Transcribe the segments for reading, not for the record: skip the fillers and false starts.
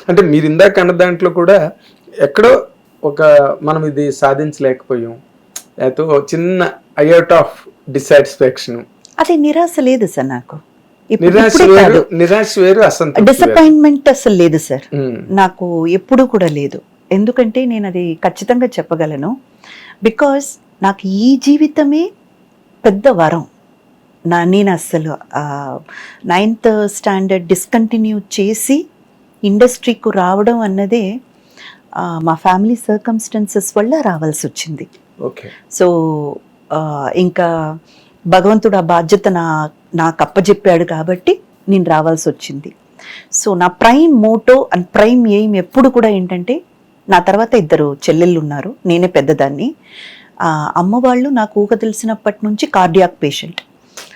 అంటే మీరు ఇందాక అన్న దాంట్లో కూడా ఎక్కడో ఒక మనం ఇది సాధించలేకపోయాం, లేకపోతే ఓ చిన్న అయౌట్ ఆఫ్ డిసాటిస్ఫాక్షన్, అది నిరాశ లేదు సార్ నాకు. నిరాశ వేరు, అసంతృప్తి, డిసప్పాయింట్మెంట్ అసలు లేదు సార్ నాకు ఎప్పుడు కూడా లేదు. ఎందుకంటే నేను అది ఖచ్చితంగా చెప్పగలను. బికాస్ నాకు ఈ జీవితమే పెద్ద వరం. నేను అస్సలు 9th స్టాండర్డ్ డిస్కంటిన్యూ చేసి ఇండస్ట్రీకు రావడం అన్నదే మా ఫ్యామిలీ సర్కమ్స్టెన్సెస్ వల్ల రావాల్సి వచ్చింది. సో ఇంకా భగవంతుడు ఆ బాధ్యత నాకు అప్పచెప్పాడు కాబట్టి నేను రావాల్సి వచ్చింది. సో నా prime motto and prime aim ఎప్పుడు కూడా ఏంటంటే, నా తర్వాత 2 చెల్లెళ్ళు ఉన్నారు, నేనే పెద్దదాన్ని. అమ్మ వాళ్ళు నాకు ఊహ తెలిసినప్పటి నుంచి కార్డియాక్ పేషెంట్.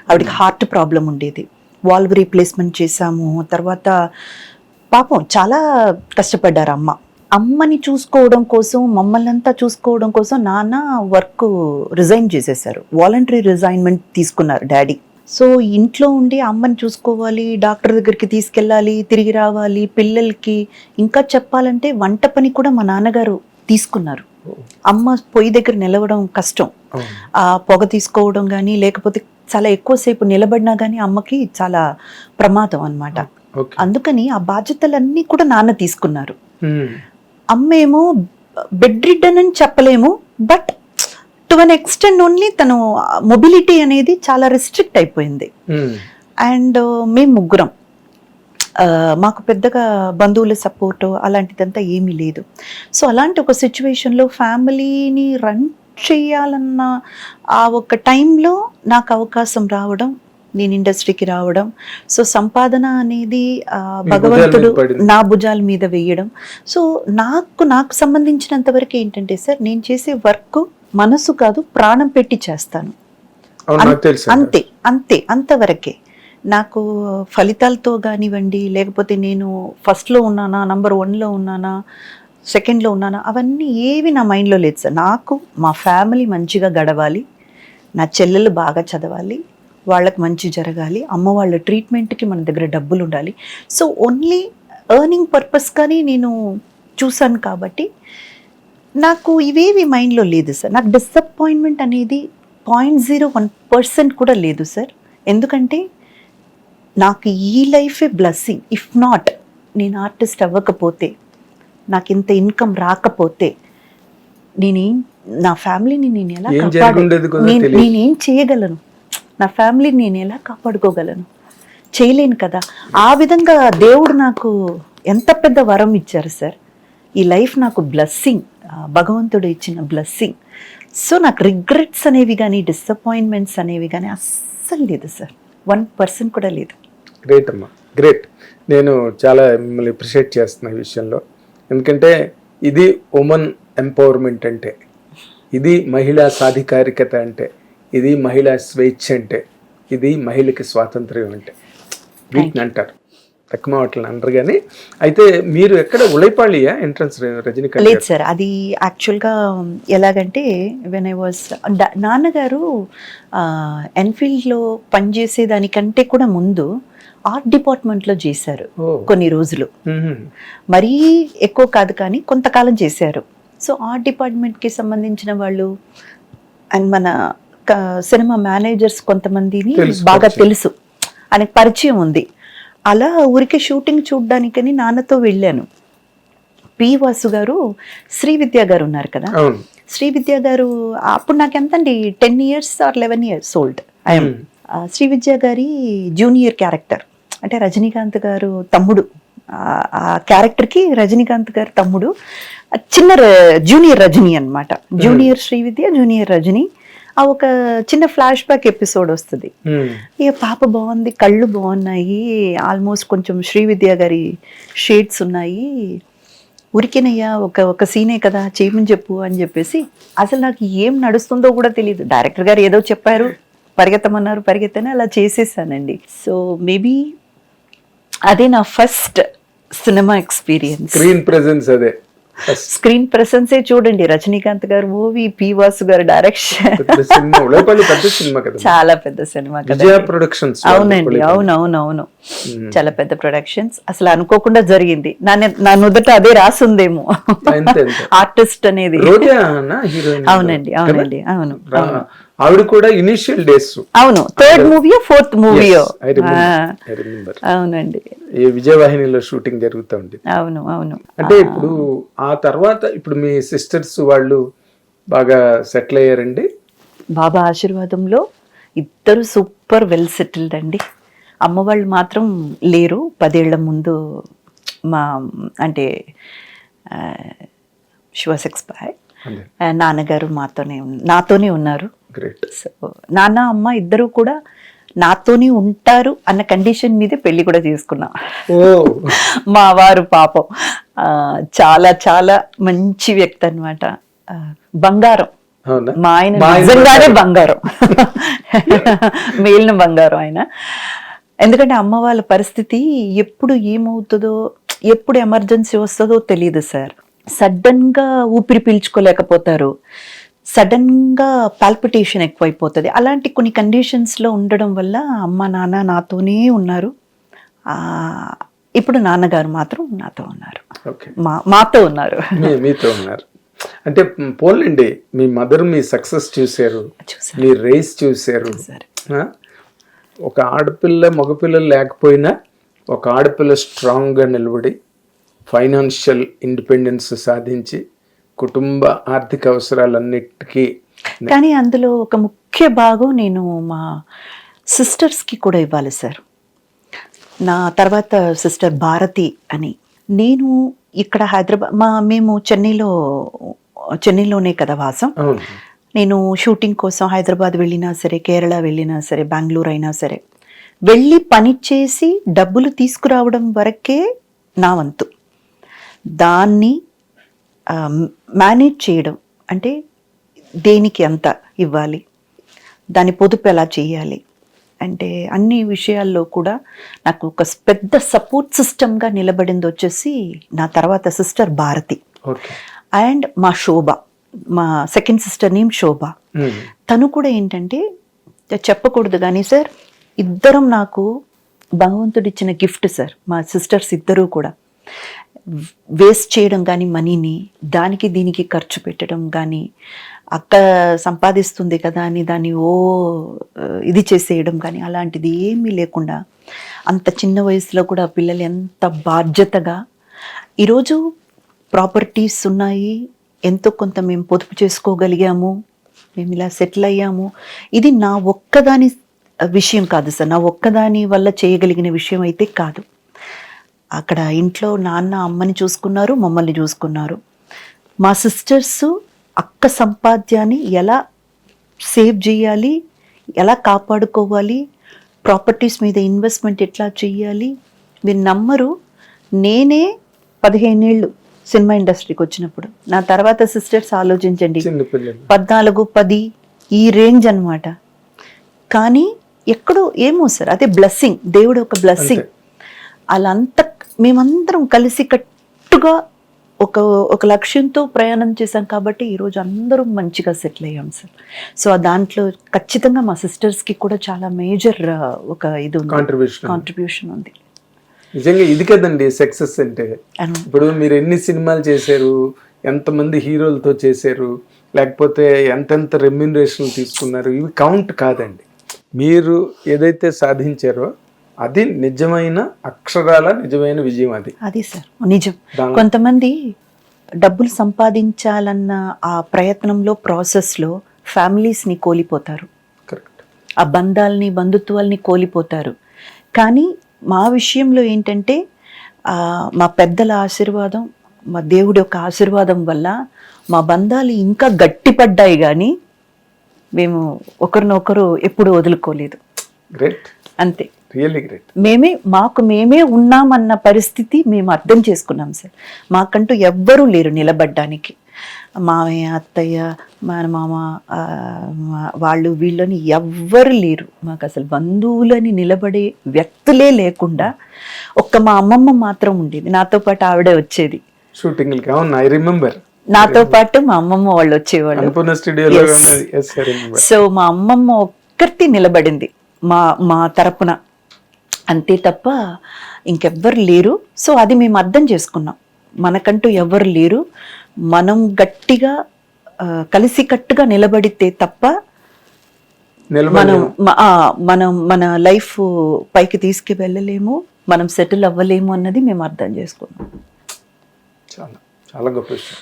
ఆవిడకి హార్ట్ ప్రాబ్లం ఉండేది, వాల్వ్ రీప్లేస్మెంట్ చేశాము. తర్వాత పాపం చాలా కష్టపడ్డారు అమ్మని చూసుకోవడం కోసం, మమ్మల్ని అంతా చూసుకోవడం కోసం నాన్న వర్క్ రిజైన్ చేసేసారు. వాలంటరీ రిజైన్మెంట్ తీసుకున్నారు డాడీ. సో ఇంట్లో ఉండి అమ్మని చూసుకోవాలి, డాక్టర్ దగ్గరికి తీసుకెళ్ళాలి, తిరిగి రావాలి, పిల్లలకి ఇంకా చెప్పాలంటే వంట పని కూడా మా నాన్నగారు తీసుకున్నారు. అమ్మ పొయ్యి దగ్గర నిలవడం కష్టం, ఆ పొగ తీసుకోవడం కానీ, లేకపోతే చాలా ఎక్కువసేపు నిలబడినా కానీ అమ్మకి చాలా ప్రమాదం అన్నమాట. అందుకని ఆ బాధ్యతలన్నీ కూడా నాన్న తీసుకున్నారు. అమ్మేమో బెడ్ రిడ్డన్ అని చెప్పలేము, but to an extent only తను మొబిలిటీ అనేది చాలా రిస్ట్రిక్ట్ అయిపోయింది. అండ్ మేము ముగ్గురం, మాకు పెద్దగా బంధువుల సపోర్టు అలాంటిదంతా ఏమీ లేదు. సో అలాంటి ఒక సిచ్యువేషన్లో ఫ్యామిలీని రన్ చేయాలన్న ఆ ఒక టైంలో నాకు అవకాశం రావడం, నేను ఇండస్ట్రీకి రావడం. సో సంపాదన అనేది భగవంతుడు నా భుజాల మీద వేయడం. సో నాకు సంబంధించినంత వరకు ఏంటంటే సార్, నేను చేసే వర్క్ మనసు కాదు ప్రాణం పెట్టి చేస్తాను, అంతవరకే. నాకు ఫలితాలతో కానివ్వండి, లేకపోతే నేను ఫస్ట్లో ఉన్నానా, నంబర్ 1లో ఉన్నానా, సెకండ్లో ఉన్నానా, అవన్నీ ఏవి నా మైండ్లో లేదు సార్. నాకు మా ఫ్యామిలీ మంచిగా గడవాలి, నా చెల్లెలు బాగా చదవాలి, వాళ్ళకి మంచి జరగాలి, అమ్మ వాళ్ళ ట్రీట్మెంట్కి మన దగ్గర డబ్బులు ఉండాలి. సో ఓన్లీ ఎర్నింగ్ పర్పస్ కానీ నేను చూసాను కాబట్టి నాకు ఇవేవి మైండ్లో లేదు సార్. నాకు డిసప్పాయింట్మెంట్ అనేది 0.01% కూడా లేదు సార్. ఎందుకంటే నాకు ఈ లైఫే బ్లెస్సింగ్. ఇఫ్ నాట్, నేను ఆర్టిస్ట్ అవ్వకపోతే, నాకు ఇంత ఇన్కమ్ రాకపోతే, నా ఫ్యామిలీని నేను ఎలా నేనేం చేయగలను, నా ఫ్యామిలీని నేను ఎలా కాపాడుకోగలను, చేయలేను కదా. ఆ విధంగా దేవుడు నాకు ఎంత పెద్ద వరం ఇచ్చారు సార్. ఈ లైఫ్ నాకు బ్లెస్సింగ్, భగవంతుడు ఇచ్చిన బ్లెస్సింగ్. సో నాకు రిగ్రెట్స్ అనేవి కానీ, డిసప్పాయింట్మెంట్స్ అనేవి కానీ అస్సలు లేదు సార్, 1% కూడా లేదు. గ్రేట్ అమ్మా, గ్రేట్. నేను చాలా మిమ్మల్ని అప్రిషియేట్ చేస్తున్నా ఈ విషయంలో. ఎందుకంటే ఇది ఉమెన్ ఎంపవర్మెంట్ అంటే, ఇది మహిళా సాధికారికత అంటే, ఇది మహిళా స్వేచ్ఛ అంటే, ఇది మహిళకి స్వాతంత్ర్యం అంటే, వీటిని అంటారు. తక్కువ మాటలు అనరు. కానీ అయితే మీరు ఎక్కడ ఉలైపాళియా ఎంట్రన్స్ రజనీకాంత్? లేదు సార్, అది యాక్చువల్గా ఎలాగంటే, వెన్ ఐ వాజ్, నాన్నగారు ఎన్ఫీల్డ్లో పనిచేసేదానికంటే కూడా ముందు ఆర్ట్ డిపార్ట్మెంట్లో చేశారు కొన్ని రోజులు. మరీ ఎక్కువ కాదు కానీ కొంతకాలం చేశారు. సో ఆర్ట్ డిపార్ట్మెంట్కి సంబంధించిన వాళ్ళు అండ్ మన సినిమా మేనేజర్స్ కొంతమందిని బాగా తెలుసు, ఆయనకు పరిచయం ఉంది. అలా ఊరికే షూటింగ్ చూడడానికని నాన్నతో వెళ్ళాను. పి వాసు గారు, శ్రీ విద్యా గారు ఉన్నారు కదా, శ్రీ విద్యా గారు అప్పుడు నాకు ఎంతండి 10 years or 11 years old I'm. Srividya గారి జూనియర్ క్యారెక్టర్, అంటే రజనీకాంత్ గారు తమ్ముడు. ఆ క్యారెక్టర్కి రజనీకాంత్ గారు తమ్ముడు, చిన్న జూనియర్ రజనీ అనమాట. Junior Srividya, junior Rajini. ఆ ఒక చిన్న ఫ్లాష్ బ్యాక్ ఎపిసోడ్ వస్తుంది. ఇక పాప బాగుంది, కళ్ళు బాగున్నాయి, ఆల్మోస్ట్ కొంచెం శ్రీవిద్య గారి షేడ్స్ ఉన్నాయి, ఉరికినయ్యా ఒక సీనే కదా చేయమని చెప్పు అని చెప్పేసి, అసలు నాకు ఏం నడుస్తుందో కూడా తెలియదు. డైరెక్టర్ గారు ఏదో చెప్పారు, పరిగెత్తమన్నారు, పరిగెత్తని అలా చేసేసానండి. సో మేబీ అదే నా first cinema experience. Screen presence అదే స్క్రీన్ ప్రెసెన్సే చూడండి, రజనీకాంత్ గారు మూవీ, పి వాసు గారు డైరెక్షన్, పెద్ద సినిమా, ఉలవపల్లి పెద్ద సినిమా కదా, చాలా పెద్ద సినిమా కదా. విజయ ప్రొడక్షన్స్. అవునండి, అవునవునవును, చాలా పెద్ద ప్రొడక్షన్స్. అసలు అనుకోకుండా జరిగింది. నా నుదట అదే రాసుందేమో ఆర్టిస్ట్ అనేది. అవునండి, అవునండి, అవును. ఆవిడ కూడా ఇనిషియల్ డేస్, అవును, థర్డ్ మూవీయో ఫోర్త్ మూవీయో. అవునండి, విజయవాహినిలో షూటింగ్ జరుగుతూ ఉంది. అవును, అవును. అంటే ఇప్పుడు ఆ తర్వాత ఇప్పుడు మీ సిస్టర్స్ వాళ్ళు బాగా సెటిల్ అయ్యారండి? బాబా ఆశీర్వాదంలో ఇద్దరు సూపర్ వెల్ సెటిల్డ్ అండి. అమ్మ వాళ్ళు మాత్రం లేరు. 10 ఏళ్ల ముందు మా అంటే షీ వాస్ ఎక్స్పైర్డ్. నాన్నగారు నాతోనే ఉన్నారు. సో నాన్న అమ్మ ఇద్దరు కూడా నాతోనే ఉంటారు అన్న కండిషన్ మీదే పెళ్లి కూడా చేసుకున్నా. మా వారు పాపం చాలా చాలా మంచి వ్యక్తి అన్నమాట, బంగారం. మా ఆయన నిజంగానే బంగారం, మేలిన బంగారం ఆయన. ఎందుకంటే అమ్మ వాళ్ళ పరిస్థితి ఎప్పుడు ఏమవుతుందో, ఎప్పుడు ఎమర్జెన్సీ వస్తుందో తెలియదు సార్. సడన్ గా ఊపిరి పీల్చుకోలేకపోతారు, సడన్ గా పాల్పిటేషన్ ఎక్కువైపోతుంది. అలాంటి కొన్ని కండిషన్స్ లో ఉండడం వల్ల అమ్మ నాన్న నాతోనే ఉన్నారు. ఇప్పుడు నాన్నగారు మాత్రం నాతో ఉన్నారు, మాతో ఉన్నారు, మీతో ఉన్నారు. అంటే పోలండి, మీ మదర్ మీ సక్సెస్ చూశారు, మీ రేస్ చూశారు. ఒక ఆడపిల్ల మగపిల్లలు లేకపోయినా ఒక ఆడపిల్ల స్ట్రాంగ్గా నిలబడి ఫైనాన్షియల్ ఇండిపెండెన్స్ సాధించి కుటుంబ ఆర్థిక అవసరాలన్నిటికీ. కానీ అందులో ఒక ముఖ్య భాగం నేను మా సిస్టర్స్కి కూడా ఇవ్వాలి సార్. నా తర్వాత సిస్టర్ భారతి అని. నేను ఇక్కడ హైదరాబాద్, మేము చెన్నైలోనే కదా వాసం. నేను షూటింగ్ కోసం హైదరాబాద్ వెళ్ళినా సరే, కేరళ వెళ్ళినా సరే, బెంగళూరు అయినా సరే, వెళ్ళి పని చేసి డబ్బులు తీసుకురావడం వరకే నా వంతు. దాన్ని మేనేజ్ చేయడం అంటే దేనికి ఎంత ఇవ్వాలి, దాని పొదుపు ఎలా చేయాలి అంటే అన్ని విషయాల్లో కూడా నాకు ఒక పెద్ద సపోర్ట్ సిస్టమ్గా నిలబడింది వచ్చేసి నా తర్వాత సిస్టర్ భారతి అండ్ మా శోభ, మా సెకండ్ సిస్టర్ నేమ్ శోభ. తను కూడా ఏంటంటే చెప్పకూడదు కానీ సార్, ఇద్దరం నాకు భగవంతుడిచ్చిన గిఫ్ట్ సార్. మా సిస్టర్స్ ఇద్దరూ కూడా వేస్ట్ చేయడం కానీ, మనీని దానికి దీనికి ఖర్చు పెట్టడం కానీ, అక్క సంపాదిస్తుంది కదా అని దాన్ని ఇది చేసేయడం కానీ, అలాంటిది ఏమీ లేకుండా అంత చిన్న వయసులో కూడా పిల్లలు ఎంత బాధ్యతగా, ఈరోజు ప్రాపర్టీస్ ఉన్నాయి, ఎంతో కొంత మేము పొదుపు చేసుకోగలిగాము, మేము ఇలా సెటిల్ అయ్యాము. ఇది నా ఒక్కదాని విషయం కాదు సార్, నా ఒక్కదాని వల్ల చేయగలిగిన విషయం అయితే కాదు. అక్కడ ఇంట్లో నాన్న అమ్మని చూసుకున్నారు, మమ్మల్ని చూసుకున్నారు. మా సిస్టర్స్ అక్క సంపాద్యాన్ని ఎలా సేవ్ చేయాలి, ఎలా కాపాడుకోవాలి, ప్రాపర్టీస్ మీద ఇన్వెస్ట్మెంట్ ఎట్లా చేయాలి. మీరు నమ్మరు, నేనే 15 ఏళ్ళు సినిమా ఇండస్ట్రీకి వచ్చినప్పుడు, నా తర్వాత సిస్టర్స్ ఆలోచించండి 14, 10 ఈ రేంజ్ అన్నమాట. కానీ ఎక్కడో ఏమో సార్, అదే బ్లెస్సింగ్, దేవుడు ఒక బ్లెస్సింగ్. అలా మేమందరం కలిసి కట్టుగా ఒక లక్ష్యంతో ప్రయాణం చేశాం కాబట్టి ఈరోజు అందరం మంచిగా సెటిల్ అయ్యాం సార్. సో దాంట్లో ఖచ్చితంగా మా సిస్టర్స్కి కూడా చాలా మేజర్ ఒక ఇది కాంట్రిబ్యూషన్ ఉంది. నిజంగా ఇది కదండి సక్సెస్ అంటే. ఇప్పుడు మీరు ఎన్ని సినిమాలు చేశారు, ఎంతమంది హీరోలతో చేశారు, లేకపోతే ఎంతెంత రెమ్యూనరేషన్ తీసుకున్నారు, ఇవి కౌంట్ కాదండి. మీరు ఏదైతే సాధించారో అది నిజమైన అక్షరాల నిజమైన విజయం. అది సార్ నిజం. కొంతమంది డబ్బులు సంపాదించాలన్న ఆ ప్రయత్నంలో, ప్రాసెస్లో ఫ్యామిలీస్ని కోల్పోతారు, ఆ బంధాలని, బంధుత్వాల్ని కోల్పోతారు. కానీ మా విషయంలో ఏంటంటే మా పెద్దల ఆశీర్వాదం, మా దేవుడి యొక్క ఆశీర్వాదం వల్ల మా బంధాలు ఇంకా గట్టిపడ్డాయి. కానీ మేము ఒకరినొకరు ఎప్పుడు వదులుకోలేదు. గ్రేట్, అంతే. Really great. మేమే ఉన్నామన్న పరిస్థితి మేము అర్థం చేసుకున్నాం సార్. మాకంటూ ఎవ్వరూ లేరు నిలబడ్డానికి. మామయ్య, అత్తయ్య, మా మామ, వాళ్ళు వీళ్ళని ఎవ్వరు లేరు మాకు. అసలు బంధువులని నిలబడే వ్యక్తులే లేకుండా ఒక్క మా అమ్మమ్మ మాత్రం ఉండేది, నాతో పాటు ఆవిడే వచ్చేది. షూటింగ్లకి. అవును, ఐ రిమెంబర్. నాతో పాటు మా అమ్మమ్మ వాళ్ళు వచ్చేవాళ్ళు. అన్నపూర్ణ స్టూడియోలో Yes. ఉన్నది. Yes, I remember. సో మా అమ్మమ్మ ఒక్కటి నిలబడింది మా తరపున, అంతే తప్ప ఇంకెవ్వరు లేరు. సో అది మేము అర్థం చేసుకున్నాం, మనకంటూ ఎవరు లేరు, మనం గట్టిగా కలిసికట్టుగా నిలబడితే తప్ప మనం మన లైఫ్ పైకి తీసుకువెళ్ళలేము, మనం సెటిల్ అవ్వలేము అన్నది మేము అర్థం చేసుకున్నాం. చాలా చాలా గొప్ప విషయం,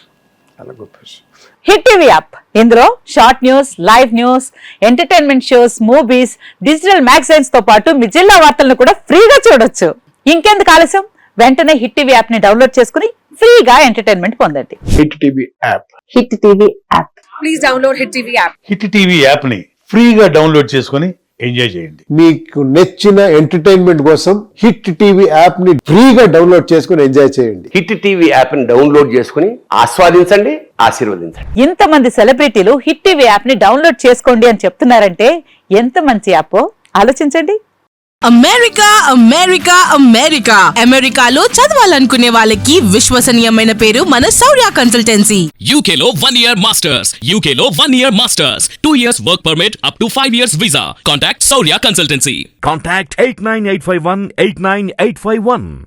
చాలా గొప్ప విషయం. హిట్ టీవీ యాప్, ఇందులో short news, live news, entertainment shows, movies, digital magazines తో పాటు మీ జిల్లా వార్తలను కూడా ఫ్రీగా చూడొచ్చు. ఇంకెందుకు ఆలస్యం, వెంటనే హిట్ టీవీ యాప్ ని డౌన్లోడ్ చేసుకుని ఫ్రీగా ఎంటర్టైన్మెంట్ పొందండి. Hit TV app. Hit TV app. Please download Hit TV app. Hit TV app ని ఫ్రీగా డౌన్లోడ్ చేసుకొని ఎంజాయ్ చేయండి. మీకు నచ్చిన ఎంటర్టైన్మెంట్ కోసం హిట్ టీవీ యాప్ ని ఫ్రీగా డౌన్లోడ్ చేసుకుని ఎంజాయ్ చేయండి. హిట్ టీవీ యాప్ ని డౌన్లోడ్ చేసుకుని ఆస్వాదించండి, ఆశీర్వదించండి. ఇంతమంది సెలబ్రిటీలు హిట్ టీవీ యాప్ ని డౌన్లోడ్ చేసుకోండి అని చెప్తున్నారంటే ఎంత మంచి యాప్ ఆలోచించండి. అమెరికా అమెరికా అమెరికా అమెరికాలో చదవాలనుకునే వాళ్ళకి విశ్వసనీయమైన పేరు మన శౌర్య కన్సల్టెన్సీ. UK లో 1 year masters. UK లో 1 year masters. 2 years work permit up to 5 years visa. Contact Saurya Consultancy. Contact 89851 89851.